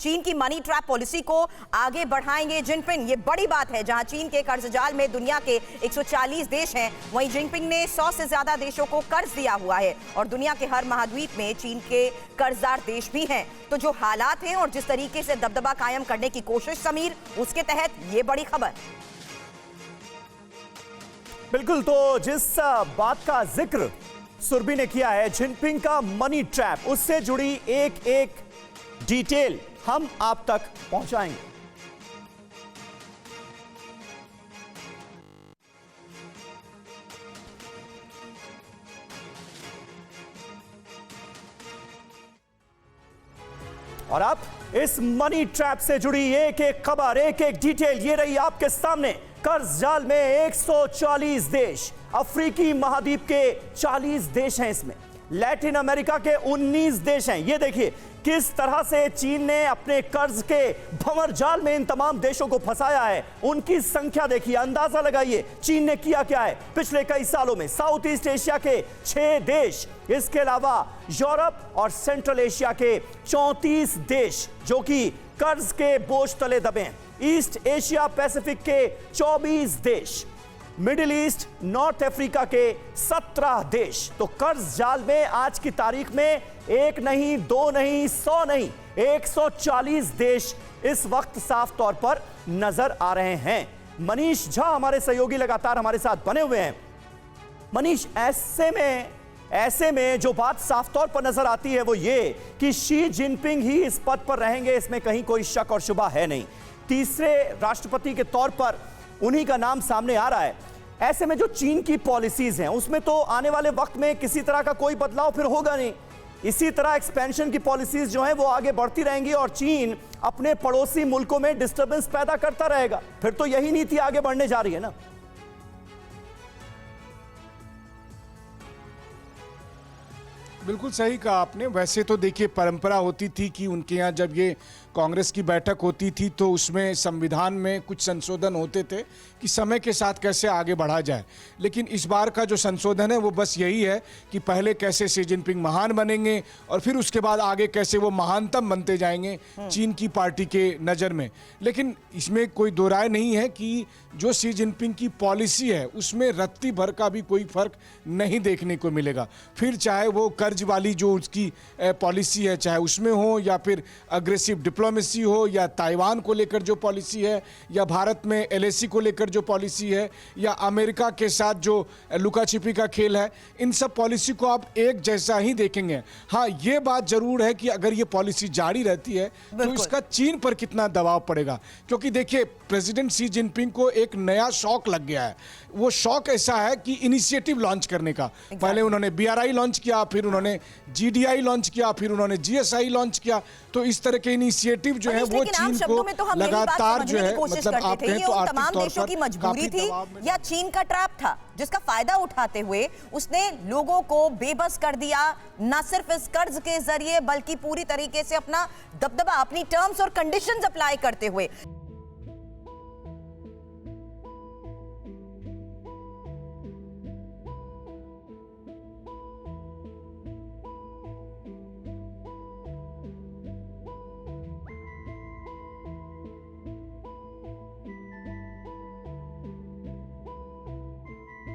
चीन की money trap policy को आगे बढ़ाएंगे जिनपिंग। ये बड़ी बात है, जहां चीन के कर्ज जाल में दुनिया के 140 देश हैं, वहीं जिनपिंग ने 100 से ज्यादा देशों को कर्ज दिया हुआ है और दुनिया के हर महाद्वीप में चीन के कर्जदार देश भी हैं। तो जो हालात हैं और जिस तरीके से दबदबा कायम करने की कोशिश समीर, उसके तहत ये बड़ी खबर। बिल्कुल, तो जिस बात का जिक्र सुरभि ने किया है, जिनपिंग का मनी ट्रैप, उससे जुड़ी एक एक डिटेल हम आप तक पहुंचाएंगे। और अब इस मनी ट्रैप से जुड़ी एक एक खबर, एक एक डिटेल ये रही आपके सामने। कर्ज जाल में 140 देश, अफ्रीकी महाद्वीप के 40 देश हैं, इसमें लैटिन अमेरिका के 19 देश हैं। ये देखिए किस तरह से चीन ने अपने कर्ज के भंवर जाल में इन तमाम देशों को फंसाया है। उनकी संख्या देखिए, अंदाजा लगाइए चीन ने किया क्या है पिछले कई सालों में। साउथ ईस्ट एशिया के 6 देश, इसके अलावा यूरोप और सेंट्रल एशिया के 34 देश जो कि कर्ज के बोझ तले दबे हैं। ईस्ट एशिया पैसिफिक के 24 देश, मिडिल ईस्ट नॉर्थ अफ्रीका के 17 देश। तो कर्ज जाल में आज की तारीख में एक नहीं, दो नहीं, 100 नहीं, 140 देश इस वक्त साफ तौर पर नजर आ रहे हैं। मनीष झा हमारे सहयोगी लगातार हमारे साथ बने हुए हैं। मनीष, ऐसे में जो बात साफ तौर पर नजर आती है वो ये कि शी जिनपिंग ही इस पद पर रहेंगे, इसमें कहीं कोई शक और शुबा है नहीं। तीसरे राष्ट्रपति के तौर पर उन्हीं का नाम सामने आ रहा है। ऐसे में जो चीन की पॉलिसीज हैं उसमें तो आने वाले वक्त में किसी तरह का कोई बदलाव फिर होगा नहीं। इसी तरह एक्सपेंशन की पॉलिसीज जो हैं वो आगे बढ़ती रहेंगी और चीन अपने पड़ोसी मुल्कों में डिस्टर्बेंस पैदा करता रहेगा। फिर तो यही नीति आगे बढ़ने जा रही है ना। बिल्कुल सही कहा आपने। वैसे तो देखिए परंपरा होती थी कि उनके यहाँ जब ये कांग्रेस की बैठक होती थी तो उसमें संविधान में कुछ संशोधन होते थे कि समय के साथ कैसे आगे बढ़ा जाए। लेकिन इस बार का जो संशोधन है वो बस यही है कि पहले कैसे शी जिनपिंग महान बनेंगे और फिर उसके बाद आगे कैसे वो महानतम बनते जाएंगे चीन की पार्टी के नज़र में। लेकिन इसमें कोई दो राय नहीं है कि जो शी जिनपिंग की पॉलिसी है उसमें रत्ती भर का भी कोई फर्क नहीं देखने को मिलेगा। फिर चाहे वो कर्ज वाली जो उसकी पॉलिसी है चाहे उसमें हो, या फिर अग्रेसिव डिप्लोमेसी हो, या ताइवान को लेकर जो पॉलिसी है, या भारत में एलएसी को लेकर जो पॉलिसी है, या अमेरिका के साथ जो लुका छिपी का खेल है, इन सब पॉलिसी को आप एक जैसा ही देखेंगे। हाँ, ये बात जरूर है कि अगर ये पॉलिसी जारी रहती है तो इसका चीन पर कितना दबाव पड़ेगा। क्योंकि देखिए प्रेसिडेंट शी जिनपिंग को एक नया शौक लग गया है। वो शौक ऐसा है कि इनिशिएटिव लॉन्च करने का। पहले उन्होंने बीआरआई लॉन्च किया, फिर उन्होंने जीडीआई लॉन्च किया, फिर उन्होंने जीएसआई लॉन्च किया। तो इस तरह के इनिशिएटिव जो है वो चीन को लगातार जो है मतलब आप कहें तो आर्थिक तौर देशों की मजबूरी थी या चीन का ट्रैप था जिसका फायदा उठाते हुए उसने लोगों को बेबस कर दिया, न सिर्फ इस कर्ज के जरिए बल्कि पूरी तरीके से अपना दबदबा, अपनी टर्म्स और कंडीशंस अप्लाई करते हुए।